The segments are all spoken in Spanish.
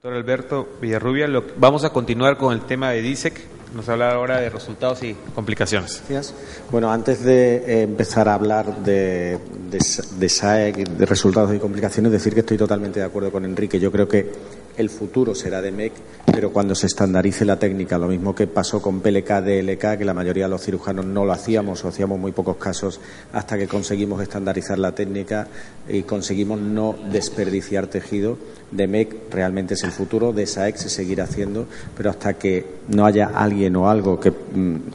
Doctor Alberto Villarrubia, vamos a continuar con el tema de DISEC. Nos habla ahora de resultados y complicaciones. Gracias. Bueno, antes de empezar a hablar de SAEC, de resultados y complicaciones, decir que estoy totalmente de acuerdo con Enrique. Yo creo que el futuro será de MEC, pero cuando se estandarice la técnica, lo mismo que pasó con PLK, DLK, que la mayoría de los cirujanos no lo hacíamos o hacíamos muy pocos casos hasta que conseguimos estandarizar la técnica y conseguimos no desperdiciar tejido. De MEC realmente es el futuro, de SAEC se seguirá haciendo, pero hasta que no haya alguien o algo que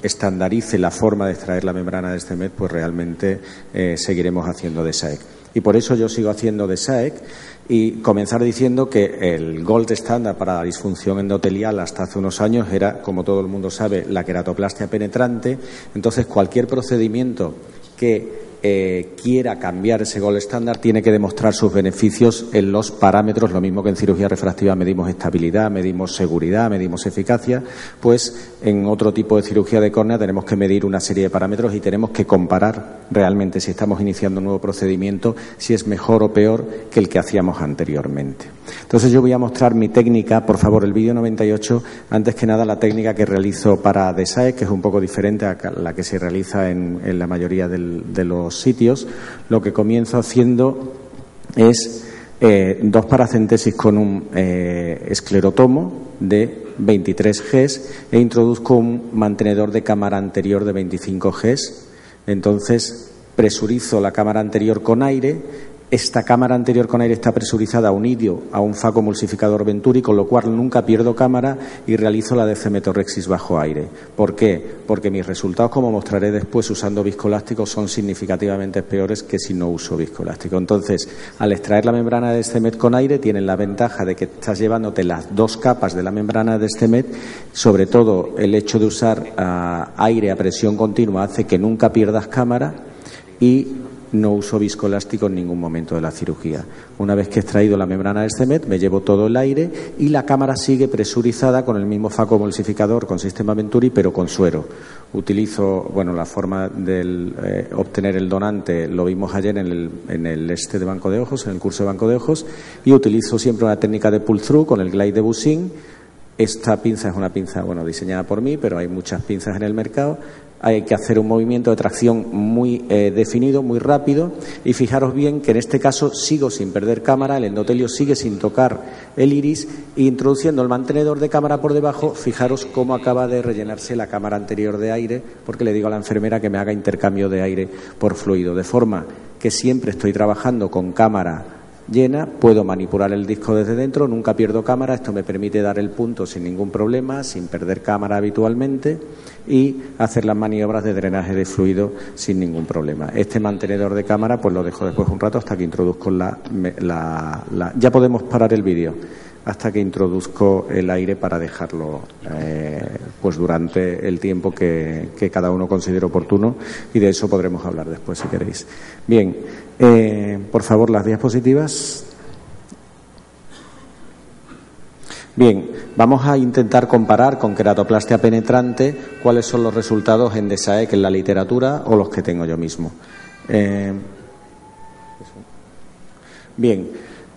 estandarice la forma de extraer la membrana de este MEC, pues realmente seguiremos haciendo de SAEC. Y por eso yo sigo haciendo de SAEC y comenzar diciendo que el gold estándar para la disfunción endotelial hasta hace unos años era, como todo el mundo sabe, la queratoplastia penetrante. Entonces, cualquier procedimiento que quiera cambiar ese gold estándar tiene que demostrar sus beneficios en los parámetros, lo mismo que en cirugía refractiva medimos estabilidad, medimos seguridad, medimos eficacia, pues en otro tipo de cirugía de córnea tenemos que medir una serie de parámetros y tenemos que comparar realmente, si estamos iniciando un nuevo procedimiento, si es mejor o peor que el que hacíamos anteriormente. Entonces yo voy a mostrar mi técnica, por favor, el vídeo 98, antes que nada la técnica que realizo para DESAEC, que es un poco diferente a la que se realiza en la mayoría de los sitios. Lo que comienzo haciendo es dos paracentesis con un esclerotomo de 23 Gs e introduzco un mantenedor de cámara anterior de 25 Gs. Entonces presurizo la cámara anterior con aire. Esta cámara anterior con aire está presurizada unido a un facomulsificador Venturi, con lo cual nunca pierdo cámara y realizo la decemetorrexis bajo aire. ¿Por qué? Porque mis resultados, como mostraré después usando viscoelástico, son significativamente peores que si no uso viscoelástico. Entonces, al extraer la membrana de este MED con aire, tienen la ventaja de que estás llevándote las dos capas de la membrana de este MED. Sobre todo, el hecho de usar aire a presión continua hace que nunca pierdas cámara y no uso viscoelástico en ningún momento de la cirugía. Una vez que he extraído la membrana de este MED, me llevo todo el aire y la cámara sigue presurizada con el mismo facomulsificador con sistema Venturi, pero con suero. Utilizo, la forma de obtener el donante, lo vimos ayer en el de banco de ojos, en el curso de banco de ojos, y utilizo siempre una técnica de pull-through con el glide de Bussing. Esta pinza es una pinza, diseñada por mí, pero hay muchas pinzas en el mercado. Hay que hacer un movimiento de tracción muy definido, muy rápido, y fijaros bien que en este caso sigo sin perder cámara, el endotelio sigue sin tocar el iris, e introduciendo el mantenedor de cámara por debajo, fijaros cómo acaba de rellenarse la cámara anterior de aire, porque le digo a la enfermera que me haga intercambio de aire por fluido, de forma que siempre estoy trabajando con cámara llena, puedo manipular el disco desde dentro, nunca pierdo cámara. Esto me permite dar el punto sin ningún problema, sin perder cámara habitualmente, y hacer las maniobras de drenaje de fluido sin ningún problema. Este mantenedor de cámara pues lo dejo después un rato hasta que introduzco ya podemos parar el vídeo, hasta que introduzco el aire para dejarlo durante el tiempo que cada uno considere oportuno, y de eso podremos hablar después si queréis. Bien, por favor, las diapositivas. Bien, vamos a intentar comparar con queratoplastia penetrante cuáles son los resultados en DESAEC en la literatura o los que tengo yo mismo. Bien,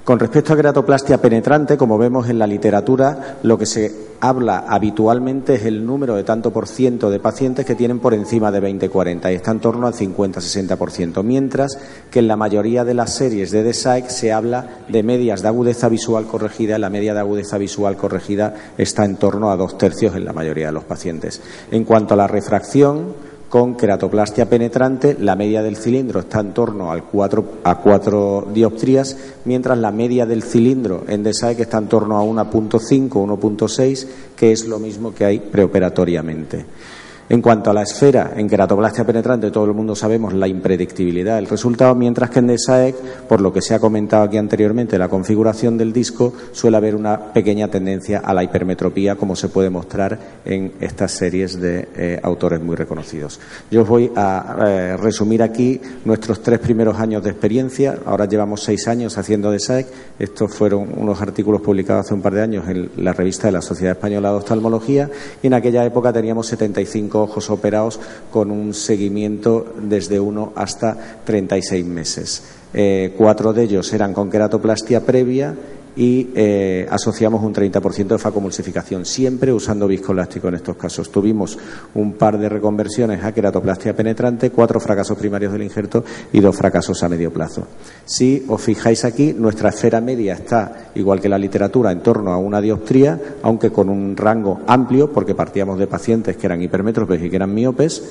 con respecto a queratoplastia penetrante, como vemos en la literatura, lo que se habla habitualmente es el número de tanto por ciento de pacientes que tienen por encima de 20-40 y está en torno al 50-60%, mientras que en la mayoría de las series de DESAEC se habla de medias de agudeza visual corregida. La media de agudeza visual corregida está en torno a 2/3 en la mayoría de los pacientes. En cuanto a la refracción, con queratoplastia penetrante, la media del cilindro está en torno a 4 dioptrías, mientras la media del cilindro en DESAEC está en torno a 1.5, 1.6, que es lo mismo que hay preoperatoriamente. En cuanto a la esfera, en queratoplastia penetrante todo el mundo sabemos la impredictibilidad del resultado, mientras que en DESAEC, por lo que se ha comentado aquí anteriormente, la configuración del disco, suele haber una pequeña tendencia a la hipermetropía, como se puede mostrar en estas series de autores muy reconocidos. Yo os voy a resumir aquí nuestros 3 primeros años de experiencia. Ahora llevamos 6 años haciendo DESAEC. Estos fueron unos artículos publicados hace un par de años en la revista de la Sociedad Española de Oftalmología, y en aquella época teníamos 75 ojos operados con un seguimiento desde 1 hasta 36 meses. 4 de ellos eran con queratoplastia previa y asociamos un 30% de facomulsificación, siempre usando viscoelástico en estos casos. Tuvimos un par de reconversiones a queratoplastia penetrante, 4 fracasos primarios del injerto y 2 fracasos a medio plazo. Si os fijáis aquí, nuestra esfera media está, igual que la literatura, en torno a una dioptría, aunque con un rango amplio, porque partíamos de pacientes que eran hipermétropes y que eran miopes.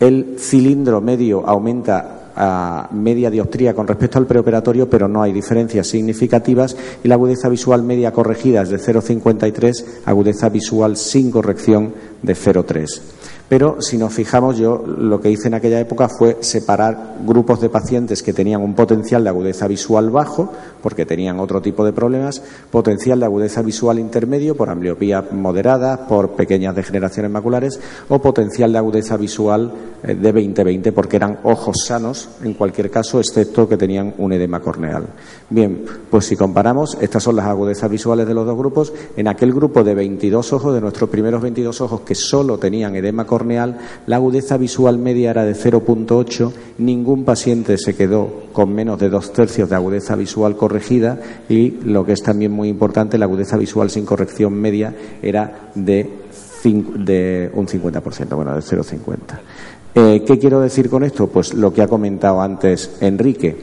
El cilindro medio aumenta a media dioptría con respecto al preoperatorio, pero no hay diferencias significativas, y la agudeza visual media corregida es de 0,53, agudeza visual sin corrección de 0,3. Pero si nos fijamos, yo lo que hice en aquella época fue separar grupos de pacientes que tenían un potencial de agudeza visual bajo, porque tenían otro tipo de problemas, potencial de agudeza visual intermedio por ambliopía moderada, por pequeñas degeneraciones maculares, o potencial de agudeza visual de 20-20, porque eran ojos sanos, en cualquier caso, excepto que tenían un edema corneal. Bien, pues si comparamos, estas son las agudezas visuales de los dos grupos. En aquel grupo de 22 ojos, de nuestros primeros 22 ojos que solo tenían edema corneal, la agudeza visual media era de 0,8, ningún paciente se quedó con menos de 2/3 de agudeza visual corregida, y lo que es también muy importante, la agudeza visual sin corrección media era de un 50%, bueno, de 0,50. ¿Qué quiero decir con esto? Pues lo que ha comentado antes Enrique,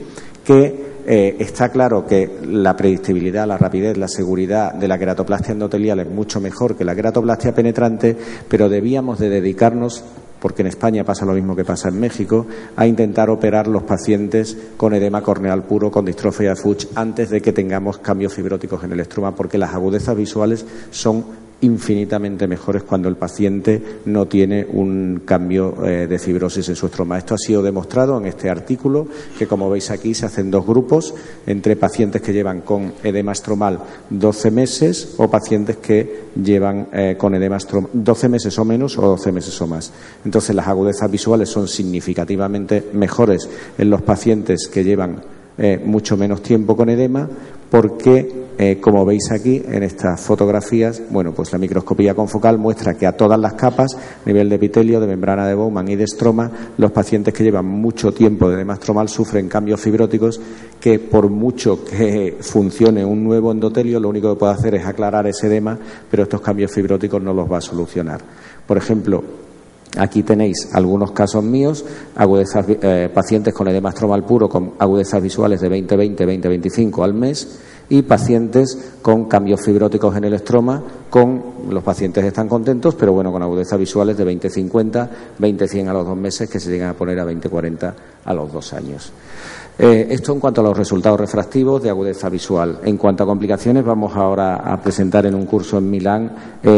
que está claro que la predictibilidad, la rapidez, la seguridad de la queratoplastia endotelial es mucho mejor que la queratoplastia penetrante, pero debíamos de dedicarnos, porque en España pasa lo mismo que pasa en México, a intentar operar los pacientes con edema corneal puro, con distrofia de Fuchs, antes de que tengamos cambios fibróticos en el estroma, porque las agudezas visuales son infinitamente mejores cuando el paciente no tiene un cambio de fibrosis en su estroma. Esto ha sido demostrado en este artículo, que como veis aquí se hacen dos grupos, entre pacientes que llevan con edema estromal 12 meses o pacientes que llevan con edema estromal 12 meses o menos o 12 meses o más. Entonces las agudezas visuales son significativamente mejores en los pacientes que llevan mucho menos tiempo con edema, porque como veis aquí en estas fotografías, bueno, pues la microscopía confocal muestra que a todas las capas, nivel de epitelio, de membrana de Bowman y de estroma, los pacientes que llevan mucho tiempo de edema estromal sufren cambios fibróticos que, por mucho que funcione un nuevo endotelio, lo único que puede hacer es aclarar ese edema, pero estos cambios fibróticos no los va a solucionar. Por ejemplo, aquí tenéis algunos casos míos, pacientes con edema estromal puro con agudezas visuales de 20-20, 20-25 al mes, y pacientes con cambios fibróticos en el estroma, los pacientes están contentos, pero bueno, con agudezas visuales de 20-50, 20-100 a los 2 meses, que se llegan a poner a 20-40 a los 2 años. Esto en cuanto a los resultados refractivos de agudeza visual. En cuanto a complicaciones, vamos ahora a presentar en un curso en Milán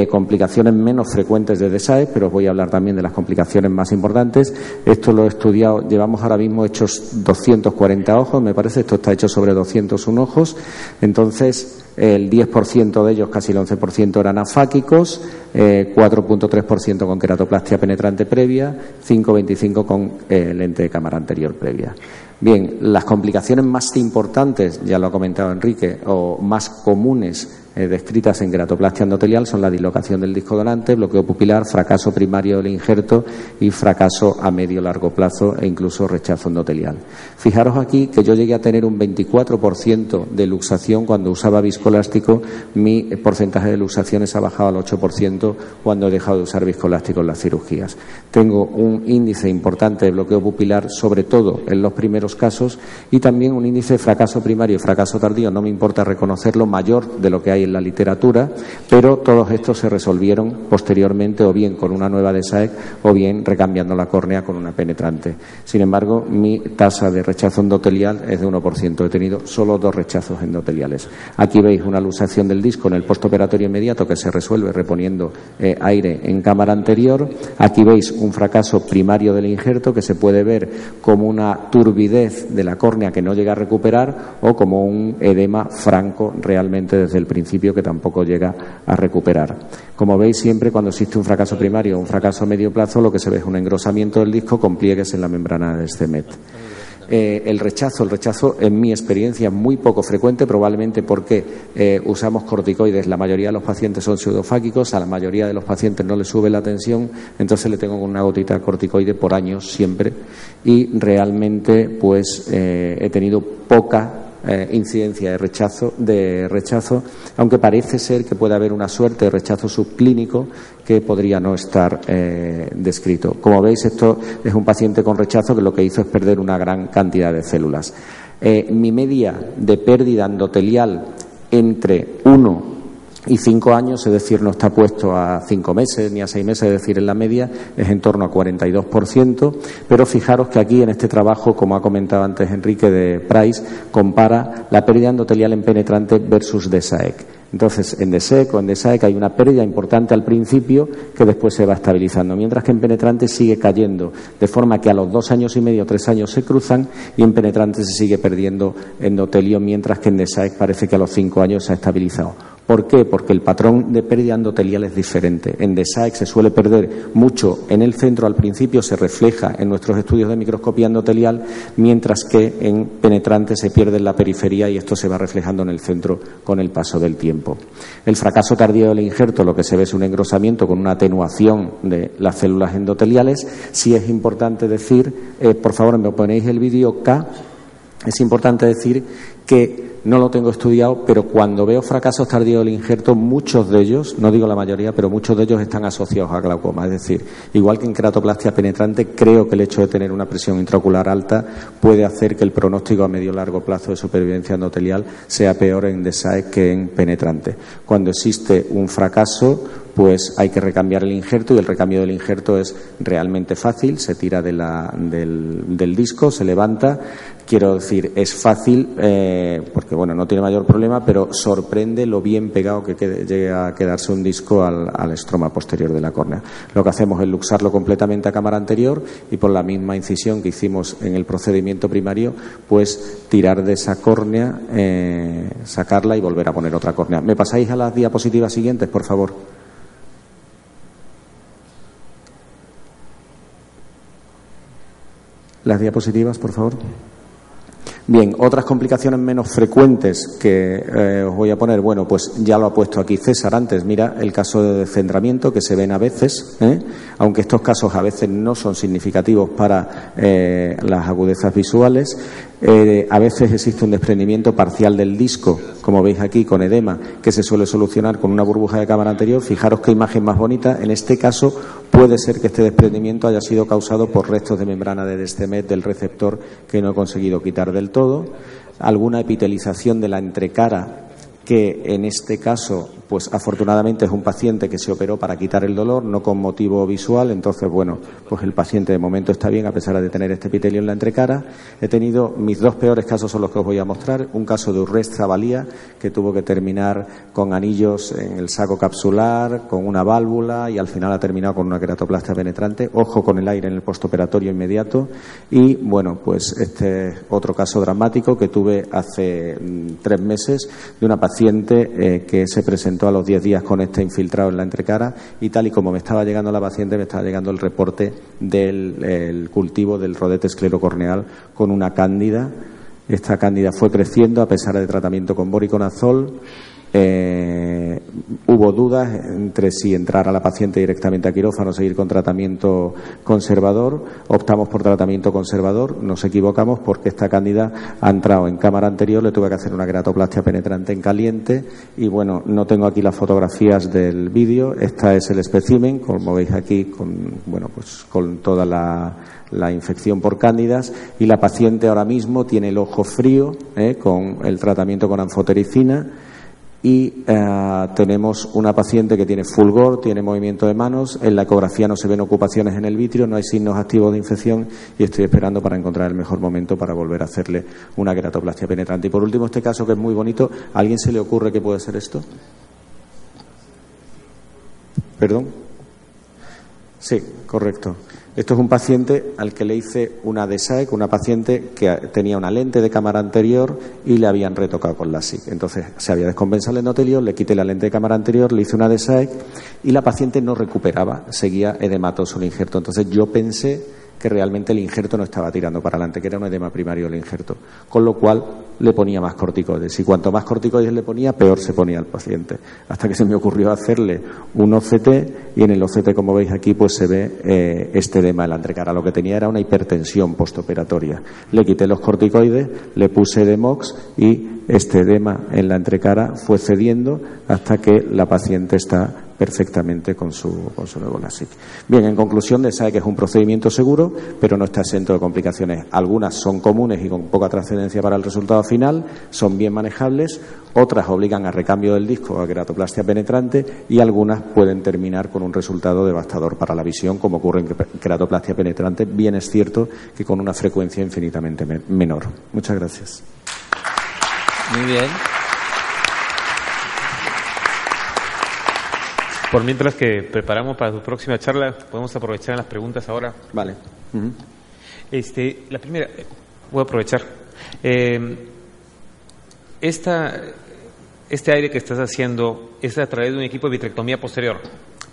complicaciones menos frecuentes de DESAE, pero os voy a hablar también de las complicaciones más importantes. Esto lo he estudiado, llevamos ahora mismo hechos 240 ojos, me parece, esto está hecho sobre 201 ojos, entonces el 10% de ellos, casi el 11%, eran afáquicos, 4,3% con queratoplastia penetrante previa, 5,25% con lente de cámara anterior previa. Bien, las complicaciones más importantes, ya lo ha comentado Enrique, o más comunes descritas en queratoplastia endotelial son la dislocación del disco donante, bloqueo pupilar, fracaso primario del injerto y fracaso a medio largo plazo e incluso rechazo endotelial. Fijaros aquí que yo llegué a tener un 24% de luxación cuando usaba viscoelástico, mi porcentaje de luxaciones ha bajado al 8% cuando he dejado de usar viscoelástico en las cirugías. Tengo un índice importante de bloqueo pupilar, sobre todo en los primeros casos, y también un índice de fracaso primario y fracaso tardío, no me importa reconocerlo, mayor de lo que hay en la literatura, pero todos estos se resolvieron posteriormente o bien con una nueva DESAEC o bien recambiando la córnea con una penetrante. Sin embargo, mi tasa de rechazo endotelial es de 1%. He tenido solo 2 rechazos endoteliales. Aquí veis una luxación del disco en el postoperatorio inmediato que se resuelve reponiendo aire en cámara anterior. Aquí veis un fracaso primario del injerto que se puede ver como una turbidez de la córnea que no llega a recuperar o como un edema franco realmente desde el principio que tampoco llega a recuperar. Como veis, siempre cuando existe un fracaso primario o un fracaso a medio plazo, lo que se ve es un engrosamiento del disco con pliegues en la membrana del CEMET. El rechazo en mi experiencia es muy poco frecuente, probablemente porque usamos corticoides. La mayoría de los pacientes son pseudofáquicos, a la mayoría de los pacientes no les sube la tensión, entonces le tengo una gotita de corticoide por años siempre, y realmente pues he tenido poca incidencia de rechazo, aunque parece ser que puede haber una suerte de rechazo subclínico que podría no estar descrito. Como veis, esto es un paciente con rechazo que lo que hizo es perder una gran cantidad de células. Mi media de pérdida endotelial entre 1 y 5 años, es decir, no está puesto a 5 meses ni a 6 meses, es decir, en la media es en torno a 42%, pero fijaros que aquí en este trabajo, como ha comentado antes Enrique de Price, compara la pérdida endotelial en penetrante versus DSAEC. Entonces, en DSEC o en DSAEC hay una pérdida importante al principio que después se va estabilizando, mientras que en penetrante sigue cayendo, de forma que a los 2 años y medio, 3 años se cruzan y en penetrante se sigue perdiendo endotelio, mientras que en DSAEC parece que a los 5 años se ha estabilizado. ¿Por qué? Porque el patrón de pérdida endotelial es diferente. En DSAEC se suele perder mucho en el centro al principio, se refleja en nuestros estudios de microscopía endotelial, mientras que en penetrante se pierde en la periferia y esto se va reflejando en el centro con el paso del tiempo. El fracaso tardío del injerto, lo que se ve es un engrosamiento con una atenuación de las células endoteliales. Sí es importante decir, por favor me ponéis el vídeo K, es importante decir que no lo tengo estudiado, pero cuando veo fracasos tardíos del injerto, muchos de ellos, no digo la mayoría, pero muchos de ellos están asociados a glaucoma. Es decir, igual que en queratoplastia penetrante, creo que el hecho de tener una presión intraocular alta puede hacer que el pronóstico a medio y largo plazo de supervivencia endotelial sea peor en DSAEC que en penetrante. Cuando existe un fracaso, pues hay que recambiar el injerto y el recambio del injerto es realmente fácil, se tira del disco, se levanta. Quiero decir, es fácil porque, bueno, no tiene mayor problema, pero sorprende lo bien pegado que llega a quedarse un disco al estroma posterior de la córnea. Lo que hacemos es luxarlo completamente a cámara anterior y por la misma incisión que hicimos en el procedimiento primario, pues tirar de esa córnea, sacarla y volver a poner otra córnea. ¿Me pasáis a las diapositivas siguientes, por favor? Las diapositivas, por favor. Bien, otras complicaciones menos frecuentes que os voy a poner, bueno, pues ya lo ha puesto aquí César antes, mira el caso de descendramiento que se ven a veces, aunque estos casos a veces no son significativos para las agudezas visuales. A veces existe un desprendimiento parcial del disco, como veis aquí, con edema, que se suele solucionar con una burbuja de cámara anterior. Fijaros qué imagen más bonita. En este caso puede ser que este desprendimiento haya sido causado por restos de membrana de Descemet del receptor que no he conseguido quitar del todo. Alguna epitelización de la entrecara, que en este caso, pues afortunadamente es un paciente que se operó para quitar el dolor, no con motivo visual. Entonces, bueno, pues el paciente de momento está bien a pesar de tener este epitelio en la entrecara. He tenido, mis 2 peores casos son los que os voy a mostrar. Un caso de Urrestra valía, que tuvo que terminar con anillos en el saco capsular, con una válvula, y al final ha terminado con una queratoplastia penetrante. Ojo con el aire en el postoperatorio inmediato. Y bueno, pues este es otro caso dramático que tuve hace 3 meses de una paciente que se presentó a los 10 días con este infiltrado en la entrecara, y tal y como me estaba llegando la paciente, me estaba llegando el reporte del cultivo del rodete esclerocorneal con una cándida. Esta cándida fue creciendo a pesar de tratamiento con voriconazol. Hubo dudas entre si entrar a la paciente directamente a quirófano o seguir con tratamiento conservador. Optamos por tratamiento conservador, nos equivocamos porque esta cándida ha entrado en cámara anterior, le tuve que hacer una queratoplastia penetrante en caliente y bueno, no tengo aquí las fotografías del vídeo. Esta es el espécimen, como veis aquí, con toda la infección por cándidas, y la paciente ahora mismo tiene el ojo frío con el tratamiento con anfotericina. Y tenemos una paciente que tiene fulgor, tiene movimiento de manos, en la ecografía no se ven ocupaciones en el vitrio, no hay signos activos de infección y estoy esperando para encontrar el mejor momento para volver a hacerle una queratoplastia penetrante. Y por último, este caso que es muy bonito, ¿a alguien se le ocurre que puede ser esto? ¿Perdón? Sí, correcto. Esto es un paciente al que le hice una DSAEC, una paciente que tenía una lente de cámara anterior y le habían retocado con LASIK. Entonces se había descompensado el endotelio, le quité la lente de cámara anterior, le hice una DSAEC y la paciente no recuperaba, seguía edematoso el injerto. Entonces yo pensé que realmente el injerto no estaba tirando para adelante, que era un edema primario del injerto, con lo cual le ponía más corticoides, y cuanto más corticoides le ponía, peor se ponía el paciente, hasta que se me ocurrió hacerle un OCT, y en el OCT, como veis aquí, pues se ve este edema en la entrecara. Lo que tenía era una hipertensión postoperatoria. Le quité los corticoides, le puse Demox, y este edema en la entrecara fue cediendo hasta que la paciente está perfectamente con su nuevo LASIK. Bien, en conclusión, DESAE que es un procedimiento seguro, pero no está exento de complicaciones. Algunas son comunes y con poca trascendencia para el resultado final, son bien manejables, otras obligan a recambio del disco o a queratoplastia penetrante, y algunas pueden terminar con un resultado devastador para la visión, como ocurre en queratoplastia penetrante. Bien es cierto que con una frecuencia infinitamente menor. Muchas gracias. Muy bien. Por mientras que preparamos para tu próxima charla, podemos aprovechar en las preguntas ahora. Vale. La primera, voy a aprovechar. Este aire que estás haciendo es a través de un equipo de vitrectomía posterior.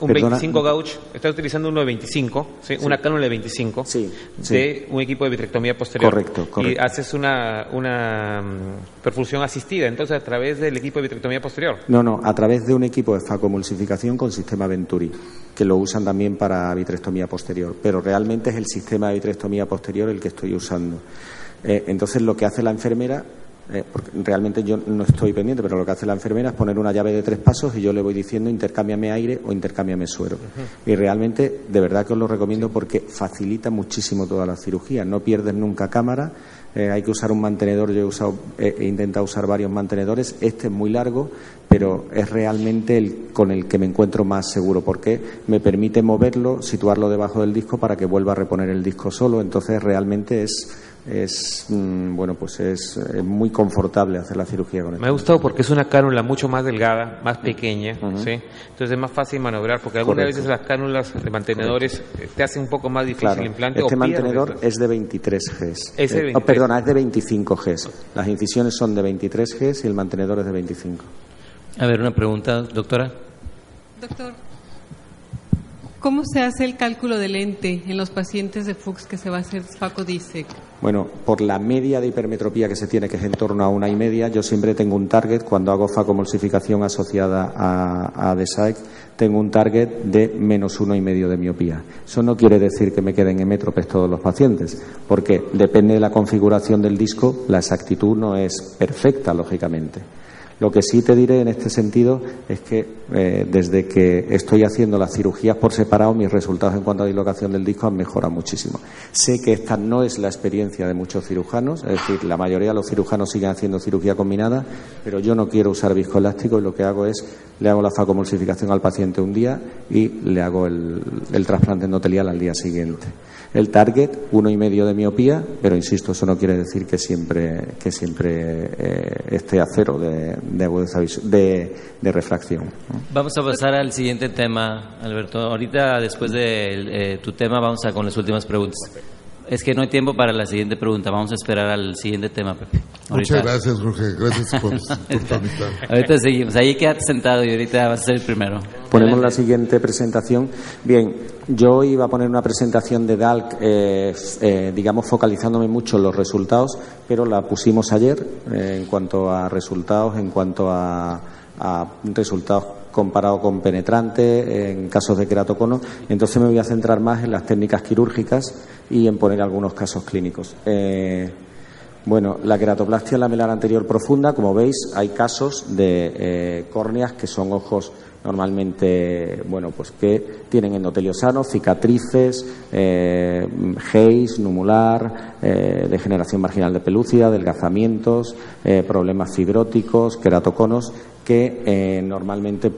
Un 25 gauge, estás utilizando uno de 25, ¿sí? Sí. Una cánula de 25, sí, de un equipo de vitrectomía posterior. Correcto. Y haces una perfusión asistida, entonces, a través del equipo de vitrectomía posterior. No, a través de un equipo de facomulsificación con sistema Venturi, que lo usan también para vitrectomía posterior, pero realmente es el sistema de vitrectomía posterior el que estoy usando. Entonces, lo que hace la enfermera, porque realmente yo no estoy pendiente, pero lo que hace la enfermera es poner una llave de 3 pasos y yo le voy diciendo intercámbiame aire o intercámbiame suero. Y realmente, de verdad que os lo recomiendo porque facilita muchísimo toda la cirugía. No pierdes nunca cámara, hay que usar un mantenedor. Yo he intentado usar varios mantenedores. Este es muy largo, pero es realmente el con el que me encuentro más seguro, porque me permite moverlo, situarlo debajo del disco para que vuelva a reponer el disco solo. Entonces realmente es muy confortable hacer la cirugía con esto. Me ha gustado porque es una cánula mucho más delgada, más pequeña, ¿sí? Entonces es más fácil maniobrar, porque algunas veces las cánulas de mantenedores te hacen un poco más difícil el implante. Este mantenedor es de 23 Gs. Es de 25 Gs. Las incisiones son de 23 Gs y el mantenedor es de 25. A ver, una pregunta, doctora. Doctor, ¿cómo se hace el cálculo de lente en los pacientes de Fuchs que se va a hacer FACO-DISEC? Bueno, por la media de hipermetropía que se tiene, que es en torno a 1,5, yo siempre tengo un target. Cuando hago facomulsificación asociada a DESAEC, tengo un target de menos 1,5 de miopía. Eso no quiere decir que me queden hemétropes todos los pacientes, porque depende de la configuración del disco, la exactitud no es perfecta, lógicamente. Lo que sí te diré en este sentido es que desde que estoy haciendo las cirugías por separado, mis resultados en cuanto a dislocación del disco han mejorado muchísimo. Sé que esta no es la experiencia de muchos cirujanos, es decir, la mayoría de los cirujanos siguen haciendo cirugía combinada, pero yo no quiero usar viscoelástico y lo que hago es, le hago la facomulsificación al paciente un día y le hago el trasplante endotelial al día siguiente. El target, 1,5 de miopía, pero insisto, eso no quiere decir que siempre esté a cero de refracción. Vamos a pasar al siguiente tema, Alberto. Ahorita, después de tu tema, vamos a con las últimas preguntas. Es que no hay tiempo para la siguiente pregunta. Vamos a esperar al siguiente tema, Pepe. Muchas gracias, Jorge. Gracias por invitarme. Ahorita seguimos. Ahí quédate sentado y ahorita vas a ser el primero. Ponemos la siguiente presentación. Bien, yo iba a poner una presentación de DALC, digamos, focalizándome mucho en los resultados, pero la pusimos ayer en cuanto a resultados, comparado con penetrante en casos de queratocono. Entonces me voy a centrar más en las técnicas quirúrgicas y en poner algunos casos clínicos. La queratoplastia lamelar anterior profunda, como veis, hay casos de córneas que son ojos normalmente, que tienen endotelio sano, cicatrices, haze, numular, degeneración marginal de pelúcida, adelgazamientos, problemas fibróticos, queratoconos, que normalmente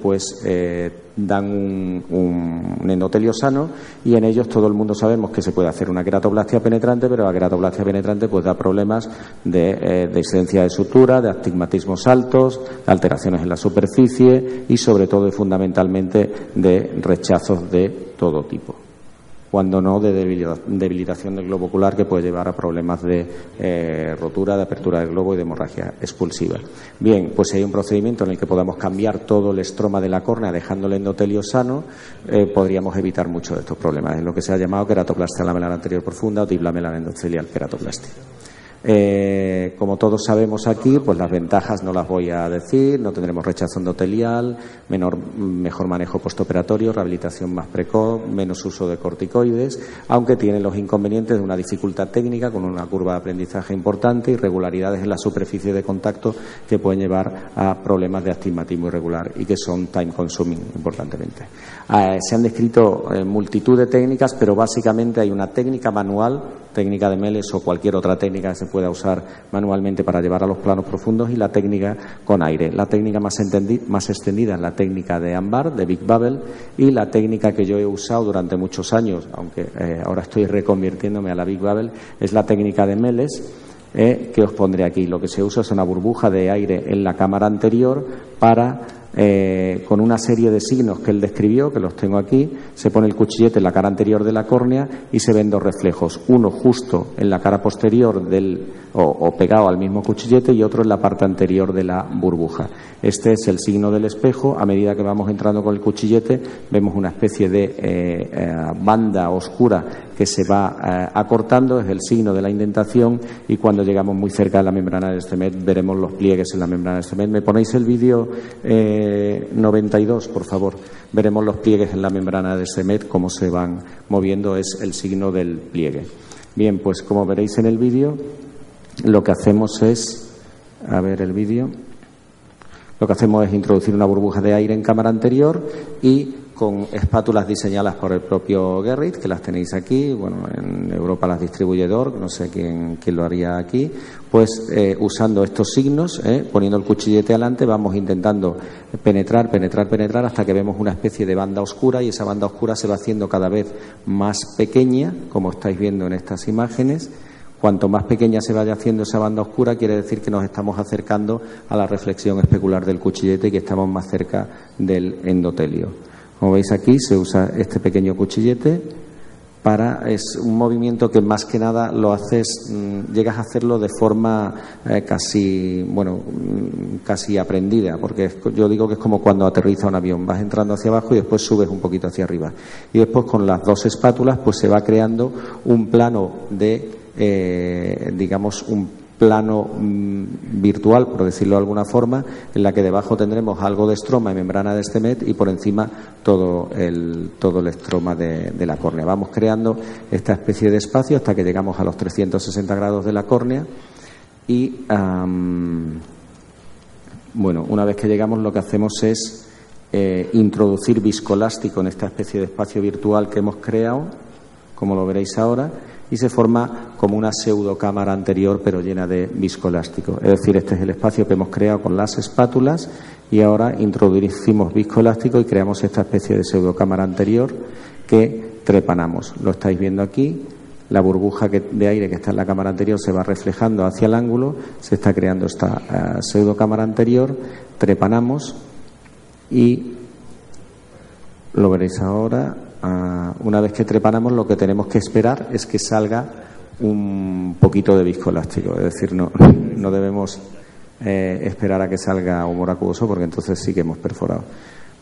dan un endotelio sano, y en ellos todo el mundo sabemos que se puede hacer una queratoplastia penetrante, pero la queratoplastia penetrante da problemas de incidencia de sutura, de astigmatismos altos, de alteraciones en la superficie y sobre todo y fundamentalmente de rechazos de todo tipo. cuando no de debilitación del globo ocular, que puede llevar a problemas de rotura, de apertura del globo y de hemorragia expulsiva. Bien, pues si hay un procedimiento en el que podamos cambiar todo el estroma de la córnea dejando el endotelio sano, podríamos evitar muchos de estos problemas. Es lo que se ha llamado queratoplastia lamelar anterior profunda o diplamela endotelial queratoplastia. Como todos sabemos aquí, pues las ventajas no las voy a decir. No tendremos rechazo endotelial, mejor manejo postoperatorio, rehabilitación más precoz, menos uso de corticoides, aunque tiene los inconvenientes de una dificultad técnica con una curva de aprendizaje importante, irregularidades en la superficie de contacto que pueden llevar a problemas de astigmatismo irregular y que son time consuming importantemente. Se han descrito multitud de técnicas, pero básicamente hay una técnica manual, técnica de Melles o cualquier otra técnica que se pueda usar manualmente para llevar a los planos profundos, y la técnica con aire. La técnica más extendida es la técnica de Ambar, de Big Bubble, y la técnica que yo he usado durante muchos años, aunque ahora estoy reconvirtiéndome a la Big Bubble, es la técnica de Melles, que os pondré aquí. Lo que se usa es una burbuja de aire en la cámara anterior para con una serie de signos que él describió, que los tengo aquí. Se pone el cuchillete en la cara anterior de la córnea y se ven dos reflejos, uno justo en la cara posterior o pegado al mismo cuchillete, y otro en la parte anterior de la burbuja. Este es el signo del espejo. A medida que vamos entrando con el cuchillete vemos una especie de banda oscura que se va acortando, es el signo de la indentación, y cuando llegamos muy cerca de la membrana de Descemet veremos los pliegues en la membrana de Descemet. ¿Me ponéis el vídeo 92, por favor? Veremos los pliegues en la membrana de Descemet, cómo se van moviendo, es el signo del pliegue. Bien, pues como veréis en el vídeo, lo que hacemos es, a ver el vídeo, lo que hacemos es introducir una burbuja de aire en cámara anterior y con espátulas diseñadas por el propio Gerrit, que las tenéis aquí. Bueno, en Europa las distribuye DORC, no sé quién lo haría aquí. Pues usando estos signos, poniendo el cuchillete adelante, vamos intentando penetrar hasta que vemos una especie de banda oscura, y esa banda oscura se va haciendo cada vez más pequeña, como estáis viendo en estas imágenes. Cuanto más pequeña se vaya haciendo esa banda oscura, quiere decir que nos estamos acercando a la reflexión especular del cuchillete y que estamos más cerca del endotelio. Como veis aquí, se usa este pequeño cuchillete es un movimiento que más que nada lo haces, llegas a hacerlo de forma casi aprendida, porque yo digo que es como cuando aterriza un avión, vas entrando hacia abajo y después subes un poquito hacia arriba, y después con las dos espátulas pues se va creando un plano de un plano virtual, por decirlo de alguna forma, en la que debajo tendremos algo de estroma y membrana de Descemet, y por encima todo el estroma de la córnea. Vamos creando esta especie de espacio hasta que llegamos a los 360 grados de la córnea, y una vez que llegamos, lo que hacemos es introducir viscoelástico en esta especie de espacio virtual que hemos creado, como lo veréis ahora, y se forma como una pseudocámara anterior pero llena de viscoelástico. Es decir, este es el espacio que hemos creado con las espátulas, y ahora introducimos viscoelástico y creamos esta especie de pseudocámara anterior que trepanamos. Lo estáis viendo aquí. La burbuja de aire que está en la cámara anterior se va reflejando hacia el ángulo, se está creando esta pseudocámara anterior, trepanamos y lo veréis ahora. Una vez que trepanamos, lo que tenemos que esperar es que salga un poquito de viscoelástico, es decir, no debemos esperar a que salga humor acuoso, porque entonces sí que hemos perforado.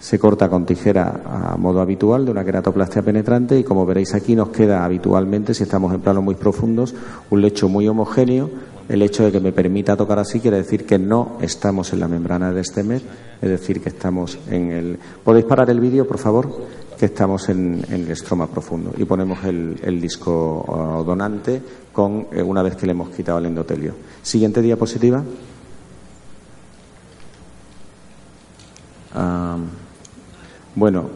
Se corta con tijera a modo habitual de una queratoplastia penetrante, y como veréis aquí nos queda habitualmente, si estamos en planos muy profundos, un lecho muy homogéneo. El hecho de que me permita tocar así quiere decir que no estamos en la membrana de Descemet, es decir, que estamos en el... ¿Podéis parar el vídeo, por favor? Que estamos en el estroma profundo, y ponemos el disco donante una vez que le hemos quitado el endotelio. Siguiente diapositiva.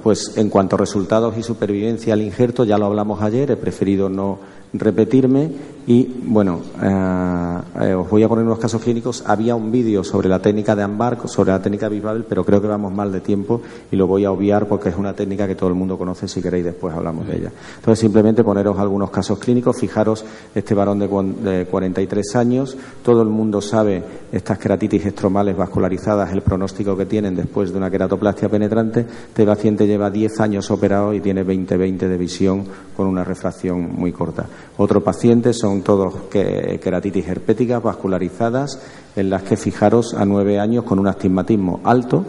Pues en cuanto a resultados y supervivencia al injerto, ya lo hablamos ayer, he preferido no repetirme. Y bueno, os voy a poner unos casos clínicos. Había un vídeo sobre la técnica de Ambar, sobre la técnica Bisbal, pero creo que vamos mal de tiempo y lo voy a obviar porque es una técnica que todo el mundo conoce. Si queréis después hablamos de ella. Entonces simplemente poneros algunos casos clínicos. Fijaros, este varón de 43 años, todo el mundo sabe estas queratitis estromales vascularizadas, el pronóstico que tienen después de una queratoplastia penetrante. Este paciente lleva 10 años operado y tiene 20/20 de visión con una refracción muy corta. Otro paciente son todos queratitis herpéticas vascularizadas, en las que fijaros a 9 años con un astigmatismo alto,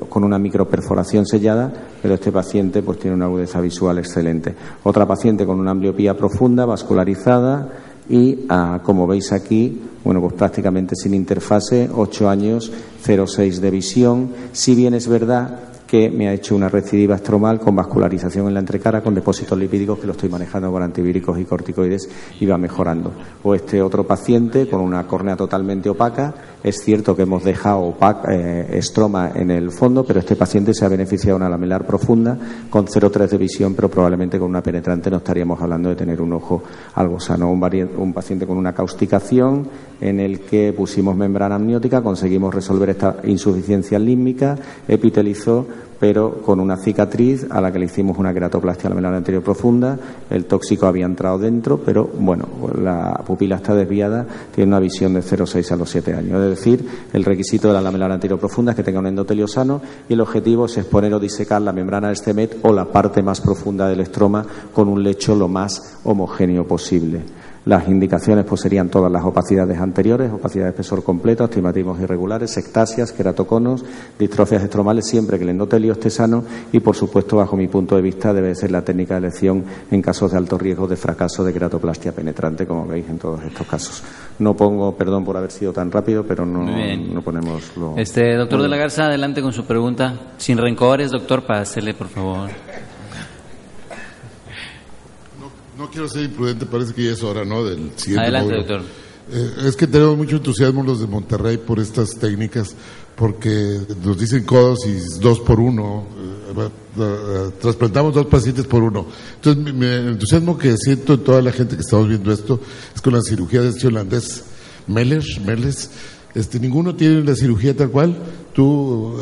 con una microperforación sellada, pero este paciente pues tiene una agudeza visual excelente. Otra paciente con una ambliopía profunda, vascularizada y, como veis aquí, bueno, pues prácticamente sin interfase, 8 años, 0,6 de visión. Si bien es verdad que me ha hecho una recidiva estromal con vascularización en la entrecara, con depósitos lipídicos, que lo estoy manejando con antivíricos y corticoides y va mejorando. O este otro paciente con una córnea totalmente opaca. Es cierto que hemos dejado estroma en el fondo, pero este paciente se ha beneficiado de una lamelar profunda con 0,3 de visión, pero probablemente con una penetrante no estaríamos hablando de tener un ojo algo sano. Un paciente con una causticación en el que pusimos membrana amniótica, conseguimos resolver esta insuficiencia límbica, epitelizó, pero con una cicatriz a la que le hicimos una queratoplastia lamelar anterior profunda. El tóxico había entrado dentro, pero bueno, la pupila está desviada, tiene una visión de 0,6 a los 7 años. Es decir, el requisito de la lamelar anterior profunda es que tenga un endotelio sano y el objetivo es exponer o disecar la membrana del STEMET o la parte más profunda del estroma con un lecho lo más homogéneo posible. Las indicaciones pues serían todas las opacidades anteriores, opacidad de espesor completo, astigmatismos irregulares, ectasias, queratoconos, distrofias estromales, siempre que el endotelio esté sano y, por supuesto, bajo mi punto de vista, debe ser la técnica de elección en casos de alto riesgo de fracaso de queratoplastia penetrante, como veis en todos estos casos. No pongo, perdón por haber sido tan rápido, pero no ponemos lo... Doctor de la Garza, adelante con su pregunta. Sin rencores, doctor, pásele, por favor. No quiero ser imprudente, parece que ya es hora, ¿no? Del siguiente Adelante, módulo. doctor. Es que tenemos mucho entusiasmo los de Monterrey por estas técnicas, porque nos dicen codosis 2 por 1, trasplantamos 2 pacientes por 1. Entonces, el entusiasmo que siento en toda la gente que estamos viendo esto es con la cirugía de este holandés, Meles. Ninguno tiene la cirugía tal cual. Tú,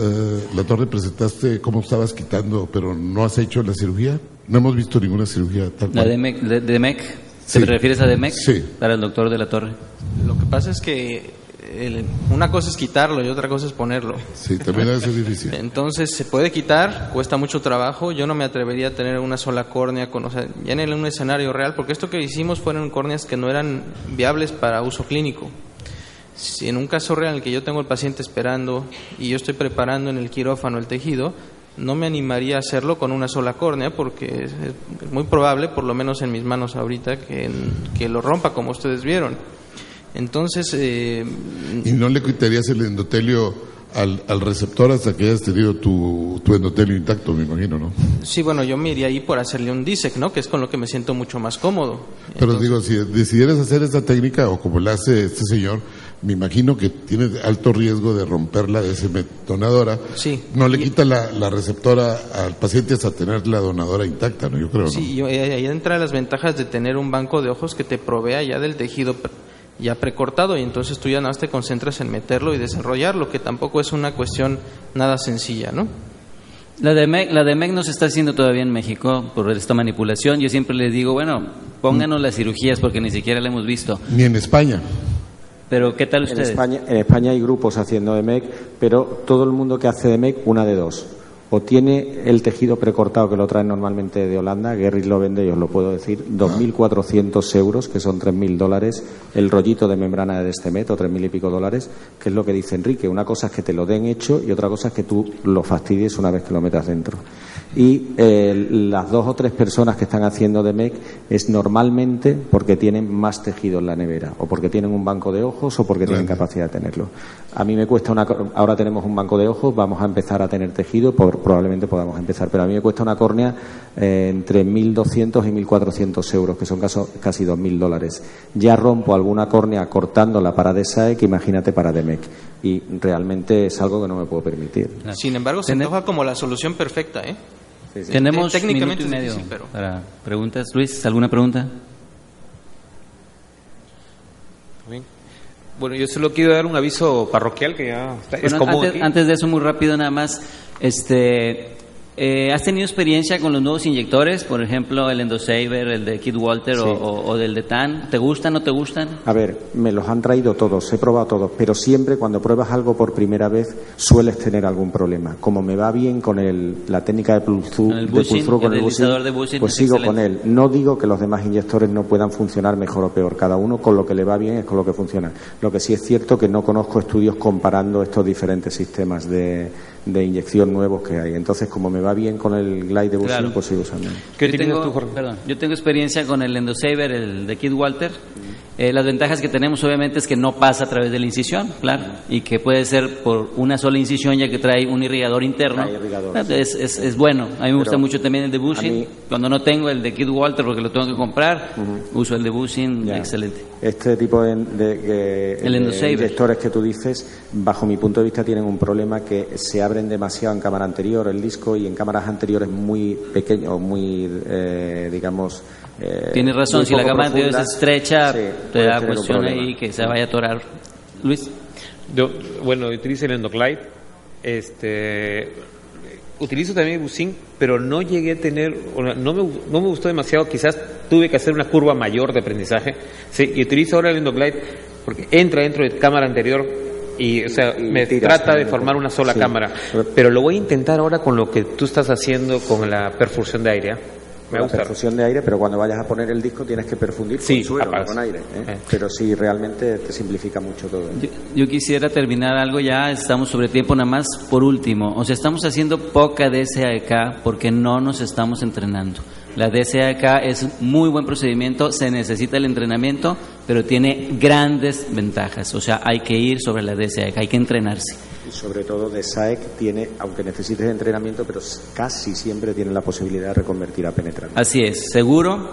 La Torre, presentaste cómo estabas quitando, pero no has hecho la cirugía. No hemos visto ninguna cirugía tal cual. ¿La de MEC? Sí. ¿Te refieres a DEMEC? Sí. Para el doctor de la Torre. Lo que pasa es que una cosa es quitarlo y otra cosa es ponerlo. Sí, también debe ser difícil. Entonces se puede quitar, cuesta mucho trabajo. Yo no me atrevería a tener una sola córnea, ya en un escenario real, porque esto que hicimos fueron córneas que no eran viables para uso clínico. Si en un caso real en el que yo tengo el paciente esperando y yo estoy preparando en el quirófano el tejido, no me animaría a hacerlo con una sola córnea, porque es muy probable, por lo menos en mis manos ahorita, que lo rompa, como ustedes vieron. Entonces... ¿Y no le quitarías el endotelio al receptor hasta que hayas tenido tu endotelio intacto, me imagino, ¿no? Sí, bueno, yo me iría ahí por hacerle un DISEC, ¿no? Que es con lo que me siento mucho más cómodo. Pero digo, si decidieras hacer esta técnica, o como la hace este señor, me imagino que tiene alto riesgo de romper la donadora. Sí. No le quita la receptora al paciente hasta tener la donadora intacta, ¿no? Yo creo, ¿no? Sí, ahí entra las ventajas de tener un banco de ojos que te provea ya del tejido ya precortado, y entonces tú ya nada más te concentras en meterlo y desarrollarlo, que tampoco es una cuestión nada sencilla, ¿no? La de MEC no se está haciendo todavía en México por esta manipulación. Yo siempre les digo, bueno, pónganos las cirugías porque ni siquiera la hemos visto. Ni en España. Pero ¿qué tal ustedes? En España hay grupos haciendo de MEC, pero todo el mundo que hace de MEC, una de dos. O tiene el tejido precortado, que lo traen normalmente de Holanda, Gerrit lo vende, y os lo puedo decir, 2.400 euros, que son $3.000, el rollito de membrana de STEMET, o 3.000 y pico dólares, que es lo que dice Enrique. Una cosa es que te lo den hecho y otra cosa es que tú lo fastidies una vez que lo metas dentro. Y las 2 o 3 personas que están haciendo de MEC es normalmente porque tienen más tejido en la nevera, o porque tienen un banco de ojos, o porque tienen capacidad de tenerlo. A mí me cuesta ahora tenemos un banco de ojos, vamos a empezar a tener tejido, probablemente podamos empezar, pero a mí me cuesta una córnea entre 1.200 y 1.400 euros, que son casi $2.000. Ya rompo alguna córnea cortándola para DESAEC, imagínate para DEMEC, y realmente es algo que no me puedo permitir. Sin embargo, se antoja como la solución perfecta, ¿eh? Sí, sí. Tenemos técnicamente minuto y medio difícil, pero... para preguntas. Luis, ¿alguna pregunta? Bien. Bueno, yo solo quiero dar un aviso parroquial que ya es común aquí. Antes de eso, muy rápido nada más, ¿has tenido experiencia con los nuevos inyectores? Por ejemplo, el Endosaver, el de Kid Walter Sí. o del de TAN. ¿Te gustan o no te gustan? A ver, me los han traído todos, he probado todos, pero siempre cuando pruebas algo por primera vez sueles tener algún problema. Como me va bien con la técnica de Con el bushing, con el el deslizador de bushing pues es sigo excelente. con él. No digo que los demás inyectores no puedan funcionar mejor o peor, cada uno con lo que le va bien es con lo que funciona. Lo que sí es cierto que no conozco estudios comparando estos diferentes sistemas de inyección nuevos que hay. Entonces, como me va bien con el Glide de bushing, Claro. pues sigo usando. ¿Qué Yo utilizas tengo, tú, Jorge? perdón, yo tengo experiencia con el Endosaver, el de Kid Walter. Las ventajas que tenemos obviamente es que no pasa a través de la incisión, claro, y que puede ser por una sola incisión ya que trae un irrigador interno. Trae irrigador, Es bueno. A mí me gusta mucho también el de bushing. mí- Cuando no tengo el de Kid Walter porque lo tengo que comprar, uso el de bushing, Ya. excelente. Este tipo de El Endosaver. inyectores que tú dices, bajo mi punto de vista, tienen un problema que se abren demasiado en cámara anterior el disco y en cámaras anteriores muy pequeños, muy, digamos... Tienes razón, muy si la poco cámara anterior es profundas, estrecha, sí, te puede da tener un cuestión problema. ahí que se vaya a atorar. Luis. Bueno, utilizo el Endoglide. Utilizo también el Bushing, pero no llegué a tener, no me gustó demasiado. Quizás tuve que hacer una curva mayor de aprendizaje. Sí, y utilizo ahora el Endoglide porque entra dentro de cámara anterior y, o sea, Y me tiras trata de también, formar una sola sí. cámara. Pero lo voy a intentar ahora con lo que tú estás haciendo con la perfusión de aire. Me la gusta. perfusión de aire, pero cuando vayas a poner el disco tienes que perfundir Sí, con suero, no capaz. con aire. Pero sí, realmente te simplifica mucho todo. Yo quisiera terminar algo ya, estamos sobre tiempo nada más. Por último, o sea, estamos haciendo poca DSAK porque no nos estamos entrenando. La DSAK es muy buen procedimiento, se necesita el entrenamiento, pero tiene grandes ventajas. O sea, hay que ir sobre la DSAK, hay que entrenarse. Y sobre todo de SAEC tiene, aunque necesites entrenamiento, pero casi siempre tiene la posibilidad de reconvertir a penetrante. Así es, seguro.